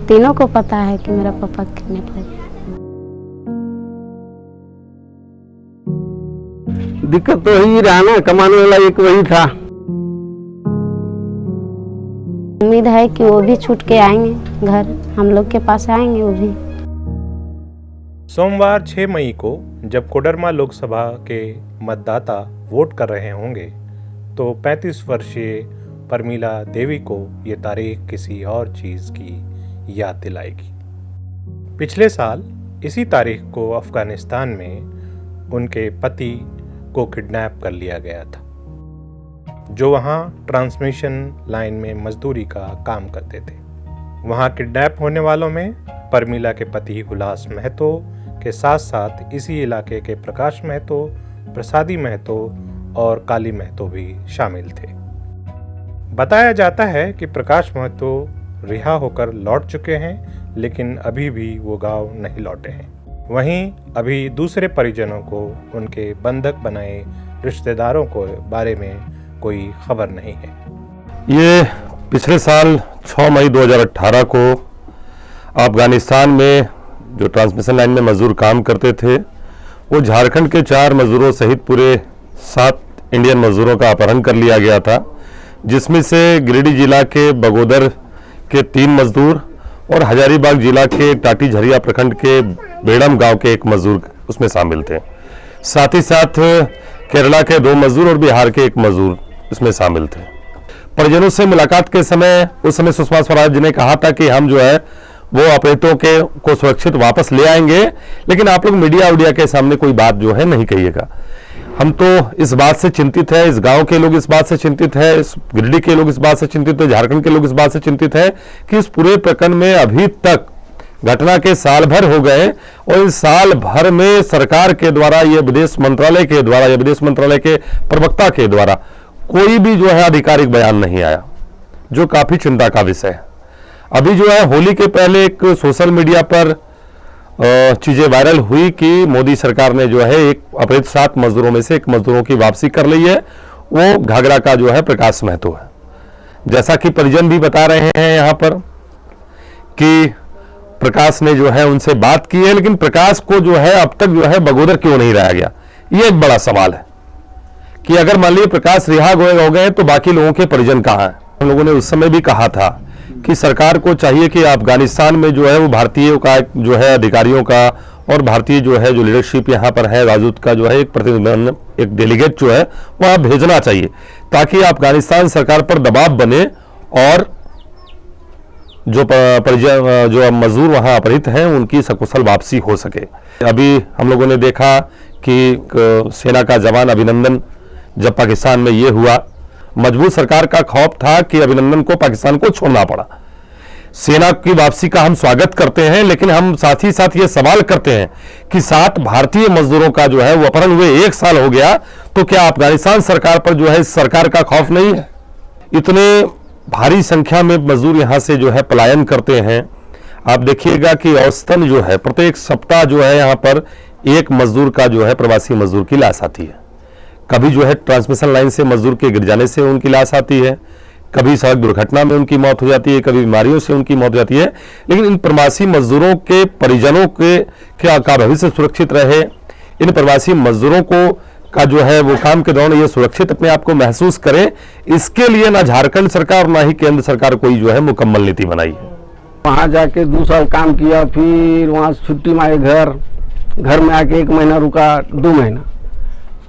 तीनों को पता है कि मेरा पापा किडनैप हो गया। दिक्कत तो ही रहा ना, कमाने वाला एक वही था। उम्मीद है कि वो भी छूट के आएंगे घर, हम लोग के पास आएंगे वो भी। सोमवार 6 मई को जब कोडरमा लोकसभा के मतदाता वोट कर रहे होंगे तो 35 वर्षीय परमीला देवी को ये तारीख किसी और चीज़ की याद दिलाएगी। पिछले साल इसी तारीख को अफगानिस्तान में उनके पति को किडनैप कर लिया गया था, जो वहाँ ट्रांसमिशन लाइन में मजदूरी का काम करते थे। वहाँ किडनैप होने वालों में परमीला के पति हुलास महतो के साथ साथ इसी इलाके के प्रकाश महतो, प्रसादी महतो और काली महतो भी शामिल थे। बताया जाता है कि प्रकाश महतो रिहा होकर लौट चुके हैं, लेकिन अभी भी वो गांव नहीं लौटे हैं। वहीं अभी दूसरे परिजनों को उनके बंधक बनाए रिश्तेदारों को बारे में कोई खबर नहीं है। ये पिछले साल 6 मई 2018 को अफगानिस्तान में जो ट्रांसमिशन लाइन में मजदूर काम करते थे, वो झारखंड के 4 मजदूरों सहित पूरे 7 इंडियन मजदूरों का अपहरण कर लिया गया था, जिसमें से गिरिडीह जिला के बगोदर के 3 मजदूर और हजारीबाग जिला के टाटी झरिया प्रखंड के बेड़म गांव के 1 मजदूर उसमें शामिल थे। साथ ही साथ केरला के 2 मजदूर और बिहार के 1 मजदूर इसमें शामिल थे। परिजनों से मुलाकात के समय उस समय सुषमा स्वराज जी ने कहा था कि हम जो है वो अपहृतों को सुरक्षित वापस ले आएंगे, लेकिन आप लोग मीडिया के सामने कोई बात जो है नहीं कहिएगा। हम तो इस बात से चिंतित है, इस गांव के लोग इस बात से चिंतित है, इस गिरिडीह के लोग इस बात से चिंतित है, झारखंड के लोग इस बात से चिंतित है कि इस पूरे प्रकरण में अभी तक घटना के साल भर हो गए और इस साल भर में सरकार के द्वारा, ये विदेश मंत्रालय के द्वारा, या विदेश मंत्रालय के प्रवक्ता के द्वारा कोई भी जो है आधिकारिक बयान नहीं आया, जो काफी चिंता का विषय है। अभी जो है होली के पहले एक सोशल मीडिया पर चीजें वायरल हुई कि मोदी सरकार ने जो है एक अपहृत 7 मजदूरों में से 1 मजदूरों की वापसी कर ली है। वो घाघरा का जो है प्रकाश महतो है। जैसा कि परिजन भी बता रहे हैं यहाँ पर कि प्रकाश ने जो है उनसे बात की है, लेकिन प्रकाश को जो है अब तक जो है बगोदर क्यों नहीं लाया गया, ये एक बड़ा सवाल है कि अगर मान लीजिए प्रकाश रिहा हो गए तो बाकी लोगों के परिजन कहाँ हैं। हम लोगों ने उस समय भी कहा था कि सरकार को चाहिए कि अफगानिस्तान में जो है वो भारतीयों का जो है अधिकारियों का और भारतीय जो है जो लीडरशिप यहाँ पर है राजदूत का जो है एक प्रतिनिधि, एक डेलीगेट जो है वहाँ भेजना चाहिए, ताकि अफगानिस्तान सरकार पर दबाव बने और जो मजदूर वहाँ अपहृत हैं उनकी सकुशल वापसी हो सके। अभी हम लोगों ने देखा कि सेना का जवान अभिनंदन जब पाकिस्तान में ये हुआ, मजबूत सरकार का खौफ था कि अभिनंदन को पाकिस्तान को छोड़ना पड़ा। सेना की वापसी का हम स्वागत करते हैं, लेकिन हम साथ ही साथ ये सवाल करते हैं कि 7 भारतीय मजदूरों का जो है वो अपहरण हुए 1 साल हो गया, तो क्या अफगानिस्तान सरकार पर जो है इस सरकार का खौफ नहीं है? इतने भारी संख्या में मजदूर यहां से जो है पलायन करते हैं। आप देखिएगा कि औसतन जो है प्रत्येक सप्ताह जो है यहाँ पर 1 मजदूर का जो है प्रवासी मजदूर की लाश आती है। कभी जो है ट्रांसमिशन लाइन से मजदूर के गिर जाने से उनकी लाश आती है, कभी सड़क दुर्घटना में उनकी मौत हो जाती है, कभी बीमारियों से उनकी मौत हो जाती है। लेकिन इन प्रवासी मजदूरों के परिजनों का भविष्य सुरक्षित रहे, इन प्रवासी मजदूरों को का जो है वो काम के दौरान ये सुरक्षित अपने आप को महसूस करें, इसके लिए ना झारखंड सरकार ना ही केंद्र सरकार कोई जो है मुकम्मल नीति बनाई है। वहाँ जाके 2 साल काम किया, फिर वहाँ से छुट्टी में आए घर में आके 1 महीना रुका, 2 महीना,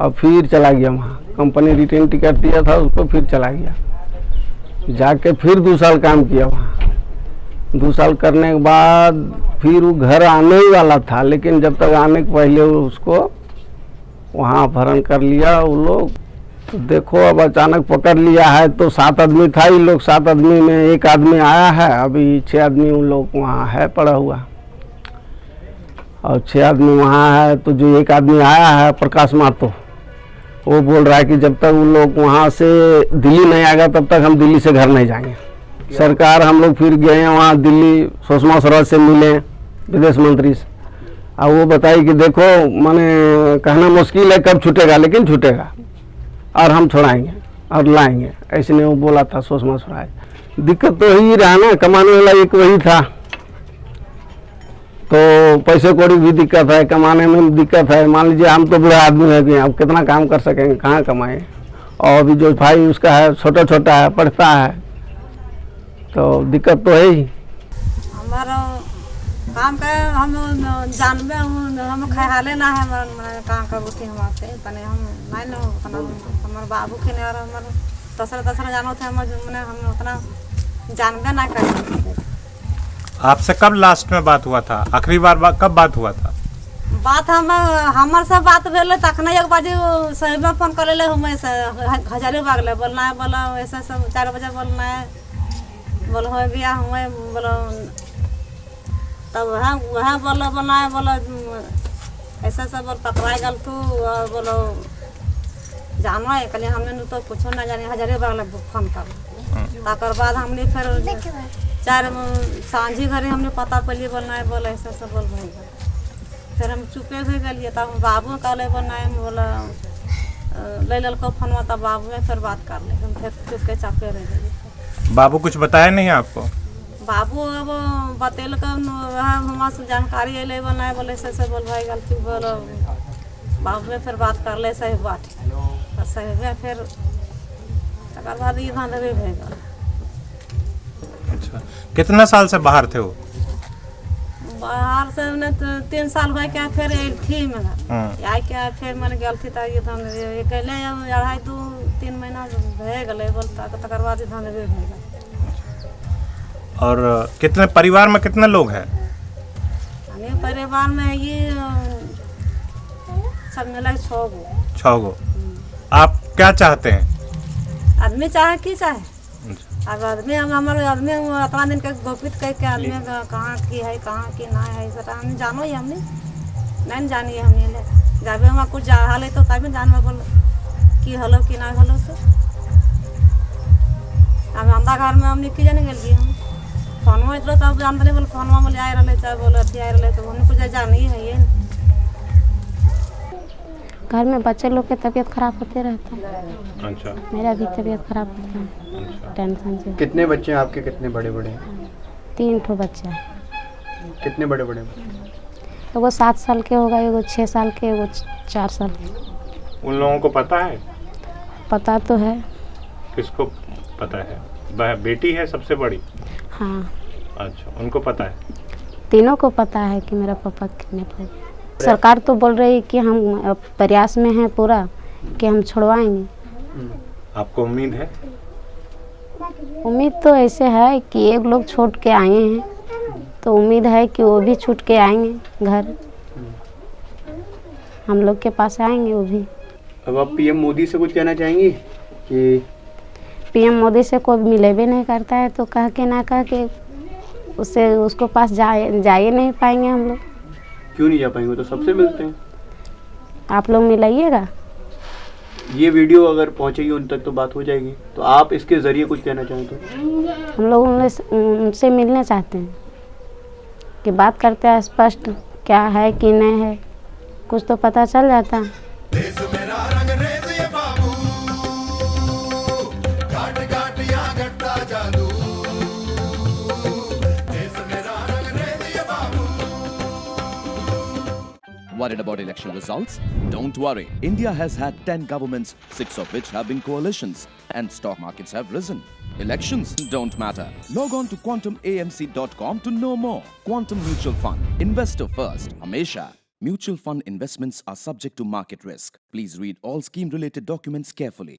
और फिर चला गया। वहाँ कंपनी रिटर्न टिकट दिया था उसको, फिर चला गया। जाके फिर 2 साल काम किया वहाँ। 2 साल करने के बाद फिर वो घर आने ही वाला था, लेकिन जब तक आने के पहले उसको वहाँ अपहरण कर लिया वो लोग। तो देखो अब अचानक पकड़ लिया है, तो 7 आदमी था ये लोग, 7 आदमी में 1 आदमी आया है, अभी 6 आदमी उन लोग वहाँ है पड़ा हुआ, और 6 आदमी वहाँ है। तो जो 1 आदमी आया है प्रकाश महतो, वो बोल रहा है कि जब तक उन लोग वहाँ से दिल्ली नहीं आएगा तब तक हम दिल्ली से घर नहीं जाएंगे। सरकार हम लोग फिर गए वहाँ दिल्ली, सुषमा स्वराज से मिले, विदेश मंत्री से। और वो बताई कि देखो माने कहना मुश्किल है कब छूटेगा, लेकिन छूटेगा और हम छुड़ाएंगे और लाएंगे, ऐसे ने वो बोला था सोच मशुरा। दिक्कत तो ही रहा ना, कमाने वाला एक वही था, तो पैसे कौड़ी भी दिक्कत है, कमाने में भी दिक्कत है। मान लीजिए हम तो बुढ़े आदमी है कि अब कितना काम कर सकेंगे, कहाँ कमाएं। और अभी जो भाई उसका है छोटा छोटा है, पढ़ता है, तो दिक्कत तो है ही। हमारा काम का हम जानबे हम ख्याले ना है हमारे काम करते हमारे तने हम नहीं ना हमारे बाबू के ने और हमारे दूसरा जानो थे हम उतना जानबे ना कर। आपसे कब लास्ट में बात हुआ था, आखिरी बार कब बात हुआ था? बात हमार से बात भेले तखने एक बाजी सही में फोन कर ले हम हजारीबाग ले बोलना है, बोला ऐसा सब 4 बजे बोलना है, बोल हो गया हमें बोलो तब वहाँ बोलो बनाए बोलो ऐसा सब बोल पकड़ा गल तू और बोलो जानो है कल हमने तो कुछ ना जाने हजारीबाग ले फोन कर। तकर बाद हमने फिर 4 सांझी घरे हमने पता पलिए बोलना है, बोला ऐसा सब बोल भाई। फिर हम चुपे हो गए, तब बाबू कहले बनाए बोला ले ललको फोनवा, तब बाबू में फिर बात कर ले, हम फिर चुप के चापे रह गए। बाबू कुछ बताया नहीं आपको? बाबू अब बतेल हमारे से जानकारी अले बनाए, बोले ऐसे बोल भाई गलती बोलो। बाबू में फिर बात कर ले सही बात और सही में फिर तकर बाद ये धांधली भे गल। अच्छा, कितना साल से बाहर थे वो? बाहर से ने 3 साल हो क्या, फिर थी में आई क्या, फिर मैंने गल थी तो ये धांधली अकेले 2.5-3 महीना भे गए बोलता, तकर बाद धांधली भे गल। और कितने परिवार में कितने लोग हैं? परिवार में ये सब मिला 6 गो। आप क्या चाहते हैं? आदमी चाहे की चाहे, अब आदमी हमारे आदमी उतना दिन के गोपित कह के आदमी कहाँ की है कहाँ की ना है सब हम जानो ही हमने नहीं जानिए हमने ले जब हम कुछ जा हाल तो तभी जानवा बोल की हलो कि ना हलो से। अब हमारा घर में हमने की जाने गए हम फोनवा इतना तब जानते नहीं बोले फोनवा में आए रहे चाहे बोले अथी आए रहे, तो हमने कुछ जानी है ये। घर में बच्चे लोग के तबीयत खराब होते रहता है। अच्छा, मेरा भी तबीयत खराब होता है टेंशन से। कितने बच्चे हैं आपके, कितने बड़े बड़े हैं? 3 ठो बच्चा। कितने बड़े बड़े? एगो 7 साल के होगा, एगो 6 साल के, एगो 4 साल के। उन लोगों को पता है? पता तो है। किसको पता है? बेटी है सबसे बड़ी? हाँ। अच्छा, उनको पता है? तीनों को पता है कि मेरा पापा किडनैप हो गया। सरकार तो बोल रही है कि हम प्रयास में हैं पूरा कि हम छुड़वाएंगे। आपको उम्मीद है? उम्मीद तो ऐसे है कि एक लोग छोड़ के आए हैं, तो उम्मीद है कि वो भी छूट के आएंगे घर, हम लोग के पास आएंगे वो भी। अब आप पीएम मोदी से कुछ कहना चाहेंगी कि? पीएम मोदी से कोई मिले भी नहीं करता है, तो कह के ना कह के उसको पास जा ही नहीं पाएंगे हम लोग। क्यों नहीं जा पाएंगे? तो सबसे मिलते हैं। आप लोग मिलाइएगा। ये वीडियो अगर पहुंचेगी उन तक तो बात हो जाएगी, तो आप इसके जरिए कुछ कहना चाहें तो? हम लोग उनसे मिलने चाहते हैं कि बात करते हैं स्पष्ट क्या है कि नहीं है, कुछ तो पता चल जाता। Worried about election results? Don't worry. India has had 10 governments, 6 of which have been coalitions, and stock markets have risen. Elections don't matter. Log on to quantumamc.com to know more. Quantum Mutual Fund. Investor first. Hamesha. Mutual fund investments are subject to market risk. Please read all scheme-related documents carefully.